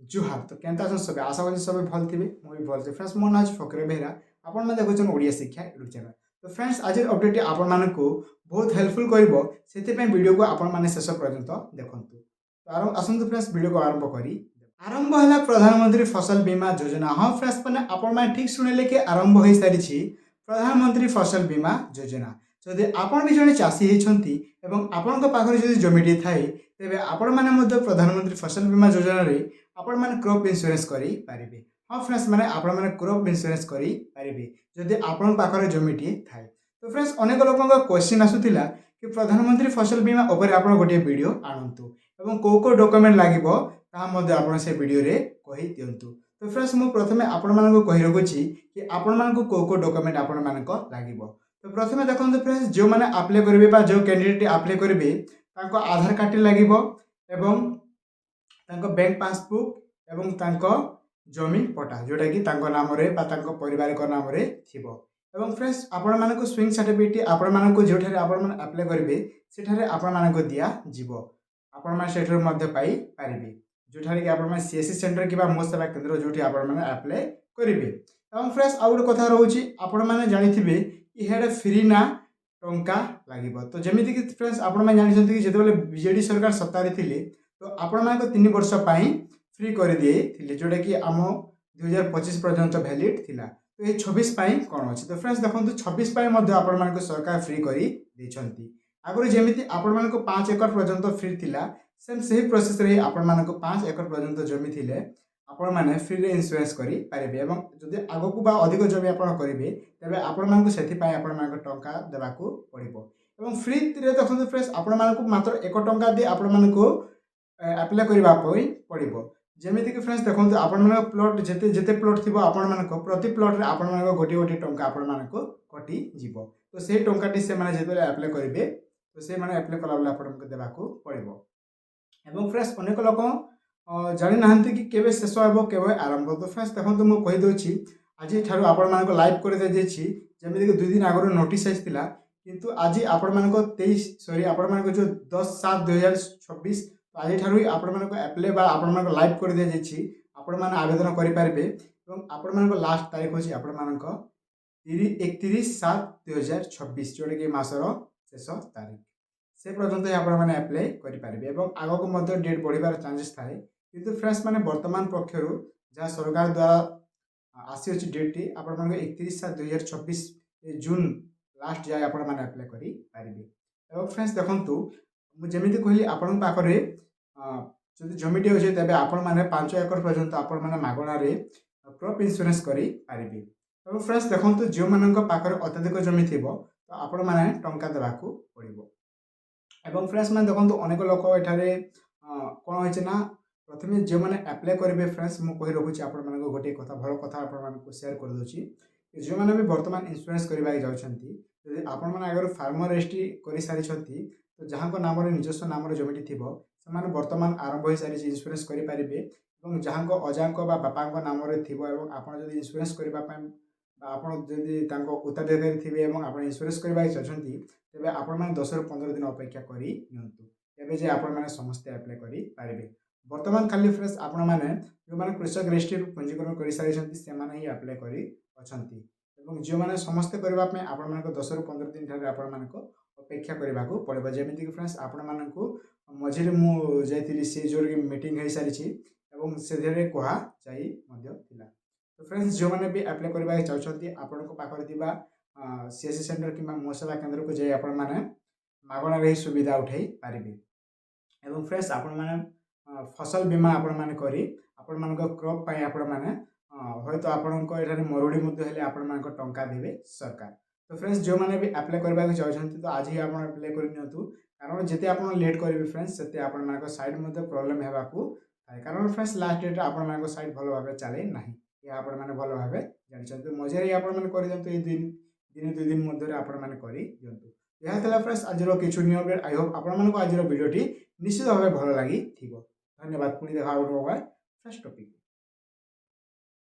जुहार तो केनता अछन सबे आशा करी सबे भल थिबे मु भी भल छै फ्रेंड्स मोर नाम फकरे बेहरा आपण माने देखुछन ओडिया शिक्षा यूट्यूब चैनल तो फ्रेंड्स आज अपडेट आपण मानकु बहुत हेल्पफुल करबो सेति पे वीडियो को आपण माने शेष पर्यंत देखंतु तो आसंतु फ्रेंड्स वीडियो को आरंभ हला प्रधानमंत्री फसल बीमा योजना हां फ्रेंड्स माने आपण माने ठीक सुनेले कि आरंभ होई सारी छी प्रधानमंत्री फसल बीमा योजना जदि आपण भी जने चासी हेछंती एवं आपणक पाखरे जदि जमिटी थाए तेबे आपण माने मध्ये प्रधानमंत्री फसल बीमा योजना रे आपण माने क्रॉप इंश्योरेंस करी पारिबे हां फ्रेंड्स माने आपण माने क्रॉप इंश्योरेंस करी पारिबे जदि आपण पाखरे जमिटी थाए तो फ्रेंड्स अनेक लोकंक क्वेश्चन आसुतिला कि प्रधानमंत्री फसल बीमा ऊपर आपण गोटे वीडियो आनंतु एवं को डॉक्यूमेंट लागिबो ता मध्ये आपण से वीडियो रे कहि दियंतु तो फ्रेंड्स मु प्रथमे आपण मानको कहि रखुची कि आपण मानको को डॉक्यूमेंट आपण मानको लागिबो तो प्रथमे देखंतु फ्रेंड्स जो माने अप्लाई करबे बा जो कैंडिडेट अप्लाई करबे तांको आधार कार्ड लागिबो एवं तांको बैंक पासबुक एवं तांको जमी पटा जोटा कि तांको नाम रे बा तांको परिवार को नाम रे थिबो एवं फ्रेंड्स आपण मानको स्विंग सर्टिफिकेट आपण मानको जोठारे आपण माने अप्लाई करबे सेठारे आपण मानको दिया जिवो आपण माने सेठर मध्ये पाई पारिबे जोठारे कि आपण माने सीएससी सेंटर किबा मो सेवा केंद्र जोठी आपण माने अप्लाई करबे एवं फ्रेंड्स आ गुटे कथा रहउची आपण माने जानिथिबे इहेडे फ्री ना टंका लागिबो तो जेमिति कि फ्रेंड्स आपण माने जानिछन्ति कि जेतेबेले बीजेडी सरकार सत्तारे थिले तो आपण मानको 3 वर्ष पाई फ्री कर दिए थिले जोटा कि आम 2025 पर्यंत वैलिड थिला तो ये 26 पाई कौन अच्छे तो फ्रेंड्स देखो 26 पाई मध्य आपण मानको सरकार फ्री करी देछन्ति आगुरी जेमिति आपण मानको 5 एकड़ पर्यंत फ्री थिला सेम सही प्रोसेस रे आपण मानको 5 एकड़ पर्यंत जमी थिले आपण माने फ्री रे इंश्योरेंस करी पारिबे एवं जदि आगकू बा अधिक जमी आपण करिवे तबे आपण मानको सेति पाई आपण मानको टंका देबाकू पड़िबो एवं फ्री रे देखो फ्रेंड्स आपण मानको मात्र 1 टंका दे आपण मानको अप्लाई करबा पड़िबो जेमिति कि फ्रेंड्स देखो आपण मानको प्लॉट जेते जेते प्लॉट थिबो आपण मानको प्रति प्लॉट रे आपण मानको गोटी गोटी टंका आपण मानको कटि जिवो तो से टंकाटी से माने जेते अप्लाई करिवे तो से माने अप्लाई कला बेला आपण मानको देबाकू पड़िबो एवं फ्रेंड्स अनेक लोक जानि नाहंती कि केबे शेष हेबो केबे आरंभ तो फ्रेंड्स देखो मु कहि दोछि आज ठारू आपण मानको लाइव कर दे जेछि जेमिति कि 2 दिन आगरो नोटिस आइथिला किंतु आज आपण मानको 23 सॉरी आपण मानको जो 10/7/2026 आज ठारू आपण मानको अप्लाई बा आपण मानको लाइव कर दे जेछि आपण माने आवेदन करि पारिबे एवं आपण मानको लास्ट तारीख होछि आपण मानको 31/7/2026 जोटा कि मासर शेष तारीख से पर्यंत आपण माने अप्लाई करि पारिबे एवं आगो को मध्ये डेट बढ़िबार चांसेस थाए किंतु फ्रेंड्स माने वर्तमान पक्षरु जहा सरकार द्वारा आसी अछि डेट टी आपण मानको 31/7/2026 जून लास्ट जाय आपण माने अप्लाई करि पारिबे एवं फ्रेंड्स देखंतु मु जेमिति कहली आपण पाखरे जदि जमिटी होचे तबे आपण माने 5 एकड़ पर्यंत आपण माने मागणा रे क्रॉप इंश्योरेंस करि पारिबे तो फ्रेंड्स देखंतु जो मानक पाखरे अत्यधिक जमी थिबो तो आपण माने टंका देबाकू पड़िबो एवं फ्रेंड्स माने देखंतु अनेक लोक एठारे कोन होइचे ना प्रथमे जे माने अप्लाई करिवे फ्रेंड्स मु कहि रखुची आपण मानको गोटे कथा भलो कथा आपण मानको शेयर कर दोची जे माने भी वर्तमान इंश्योरेंस करबा जाउछंती यदि आपण माने अगर फार्मर रजिस्ट्री करि सारी छथि तो जहाँ को नाम निजस्व नाम जमिटी थी से वर्तमान आरंभ हो सारी इंश्योरेंस करेंगे और जहाँ को अजा को बापा नाम थी आप इंश्योरेंस करने आप उत्तराधिकारी थे और इंश्योरेंस करने चाहते तेज आपण 10 ରୁ 15 दिन अपेक्षा करें आपण समस्ते अप्लाई करेंगे वर्तमान खाली फ्रेंड्स आपण मैंने जो मैंने कृषक रजिस्ट्री पंजीकरण कर सारी से ही अप्लाई कर जो मैंने समस्ते करने आपण 10 ରୁ 15 दिन ठारे आपण अपेक्षा करने को पड़े जमीक फ्रेंड्स आपण मानक मझे मुझे से जो मीटिंग हो सारी से कहुला तो फ्रेंड्स जो मैंने भी अप्लाई करने चाहते आपण पाखे सीएससी सेंटर कि मो सेवा केन्द्र को जाए आपण मैंने मागणार सुविधा उठाई पारे एवं फ्रेंड्स आपण मैंने फसल बीमा आपण मैंने करी आपण मान क्रॉप पाई आपण मैंने हयतो आपण मरुड़ी आपण मान टंका देवे सरकार तो फ्रेंड्स जो मैंने भी अप्लाई करने चाहते तो आज ही आप अप्लाई कर कारण जिते आप लेट करेंगे फ्रेंड्स से आप साइड में प्रोब्लेम होगाकू कारण फ्रेंड्स लास्ट डेट आप साइड भल भाव चले ना ये आप भल भाव जानते मझे आपड़ी दिन 2 दिन मध्य आपड़ी फ्रेंड्स आज किछु न्यू अपडेट आई होप आपको आज वीडियो निश्चित भाव भल लगी धन्यवाद पुणी देखा फ्रेश टॉपिक।